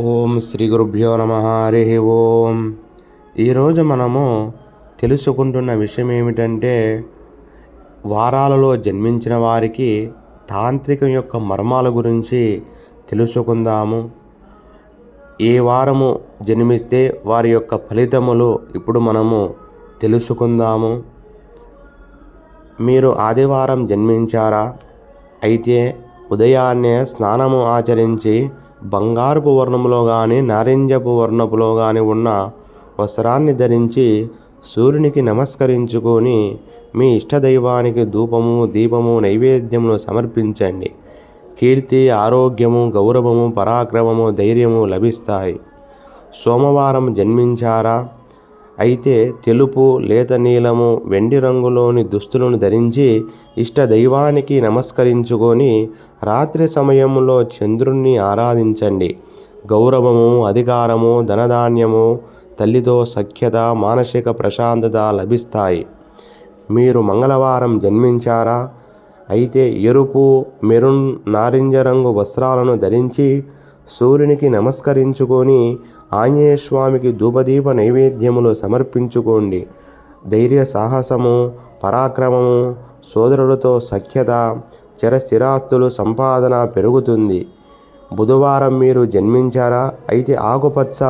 ఓం శ్రీ గురుభ్యో నమః. హరి ఓం. ఈరోజు మనము తెలుసుకుంటున్న విషయం ఏమిటంటే, వారాలలో జన్మించిన వారికి తాంత్రికం యొక్క మర్మాల గురించి తెలుసుకుందాము. ఏ వారము జన్మిస్తే వారి యొక్క ఫలితములు ఇప్పుడు మనము తెలుసుకుందాము. మీరు ఆదివారం జన్మించారా? అయితే ఉదయాన్నే స్నానము ఆచరించి బంగారపు వర్ణములో కానీ నారింజపు వర్ణపులో కానీ ఉన్న వస్త్రాన్ని ధరించి సూర్యునికి నమస్కరించుకొని మీ ఇష్టదైవానికి ధూపము, దీపము, నైవేద్యమును సమర్పించండి. కీర్తి, ఆరోగ్యము, గౌరవము, పరాక్రమము, ధైర్యము లభిస్తాయి. సోమవారం జన్మించారా? అయితే తెలుపు, లేత నీలము, వెండి రంగులోని దుస్తులను ధరించి ఇష్ట దైవానికి నమస్కరించుకొని రాత్రి సమయంలో చంద్రుణ్ణి ఆరాధించండి. గౌరవము, అధికారము, ధనధాన్యము, తల్లితో సఖ్యత, మానసిక ప్రశాంతత లభిస్తాయి. మీరు మంగళవారం జన్మించారా? అయితే ఎరుపు, మెరూన్, నారింజ రంగు వస్త్రాలను ధరించి సూర్యునికి నమస్కరించుకొని ఆంజనేయస్వామికి ధూపదీప నైవేద్యములు సమర్పించుకోండి. ధైర్య, సాహసము, పరాక్రమము, సోదరులతో సఖ్యత, స్థిరాస్తులు సంపాదన పెరుగుతుంది. బుధవారం మీరు జన్మించారా? అయితే ఆకుపచ్చ,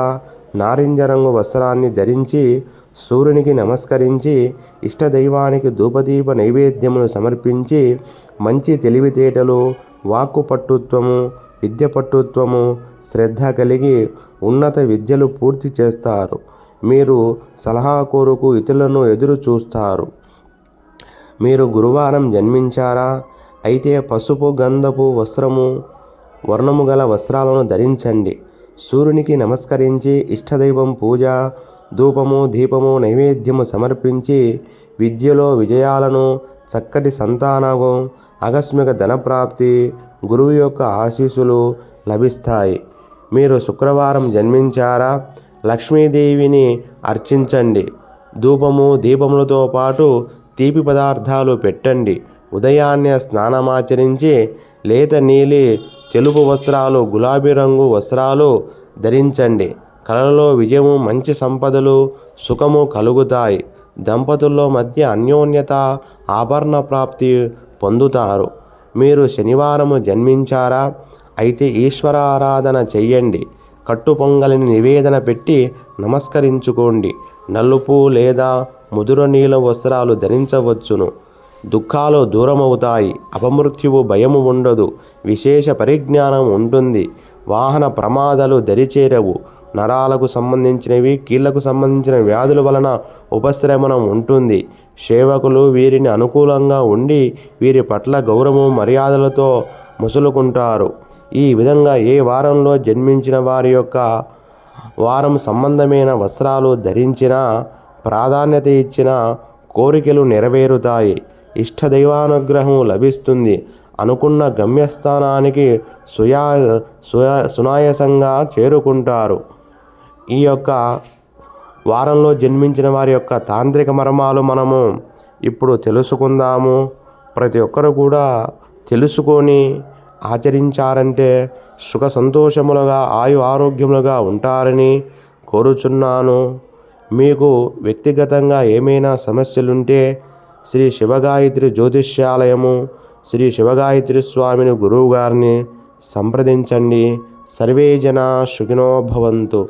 నారింజ రంగు వస్త్రాన్ని ధరించి సూర్యునికి నమస్కరించి ఇష్టదైవానికి ధూపదీప నైవేద్యమును సమర్పించి మంచి తెలివితేటలు, వాక్కు పట్టుత్వము, విద్య పట్టుత్వము, శ్రద్ధ కలిగి ఉన్నత విద్యలు పూర్తి చేస్తారు. మీరు సలహా కోరుకు ఇతరులను ఎదురు చూస్తారు. మీరు గురువారం జన్మించారా? అయితే పసుపు, గంధపు వర్ణము గల వస్త్రాలను ధరించండి. సూర్యునికి నమస్కరించి ఇష్టదైవం పూజ, ధూపము, దీపము, నైవేద్యము సమర్పించి విద్యలో విజయాలను, చక్కటి సంతానము, ఆకస్మిక ధనప్రాప్తి, గురువు యొక్క ఆశీస్సులు లభిస్తాయి. మీరు శుక్రవారం జన్మించారా? లక్ష్మీదేవిని అర్చించండి. ధూపము, దీపములతో పాటు తీపి పదార్థాలు పెట్టండి. ఉదయాన్నే స్నానమాచరించి లేత నీలి, తెలుపు వస్త్రాలు, గులాబీ రంగు వస్త్రాలు ధరించండి. కళలలో విజయము, మంచి సంపదలు, సుఖము కలుగుతాయి. దంపతుల్లో మధ్య అన్యోన్యత, ఆభరణ ప్రాప్తి పొందుతారు. మీరు శనివారము జన్మించారా? అయితే ఈశ్వర ఆరాధన చెయ్యండి. కట్టు పొంగలిని నివేదన పెట్టి నమస్కరించుకోండి. నలుపు లేదా ముదుర నీల వస్త్రాలు ధరించవచ్చును. దుఃఖాలు దూరమవుతాయి. అపమృత్యువు భయము ఉండదు. విశేష పరిజ్ఞానం ఉంటుంది. వాహన ప్రమాదాలు దరిచేరవు. నరాలకు సంబంధించినవి, కీళ్లకు సంబంధించిన వ్యాధుల వలన ఉపశమనం ఉంటుంది. సేవకులు వీరిని అనుకూలంగా ఉండి వీరి పట్ల గౌరవము, మర్యాదలతో ముసులుకుంటారు. ఈ విధంగా ఏ వారంలో జన్మించిన వారి యొక్క వారం సంబంధమైన వస్త్రాలు ధరించినా, ప్రాధాన్యత ఇచ్చిన కోరికలు నెరవేరుతాయి. ఇష్టదైవానుగ్రహం లభిస్తుంది. అనుకున్న గమ్యస్థానానికి సునాయాసంగా చేరుకుంటారు. ఈ యొక్క వారంలో జన్మించిన వారి యొక్క తాంత్రిక మర్మాలు మనము ఇప్పుడు తెలుసుకుందాము. ప్రతి ఒక్కరు కూడా తెలుసుకొని ఆచరించారంటే సుఖ సంతోషములుగా, ఆయు ఆరోగ్యములుగా ఉంటారని కోరుచున్నాను. మీకు వ్యక్తిగతంగా ఏమైనా సమస్యలుంటే శ్రీ శివగాయత్రి జ్యోతిష్యాలయము, శ్రీ శివగాయత్రి స్వామిని గురువు గారిని సంప్రదించండి. సర్వే జనా సుఖినో భవంతు.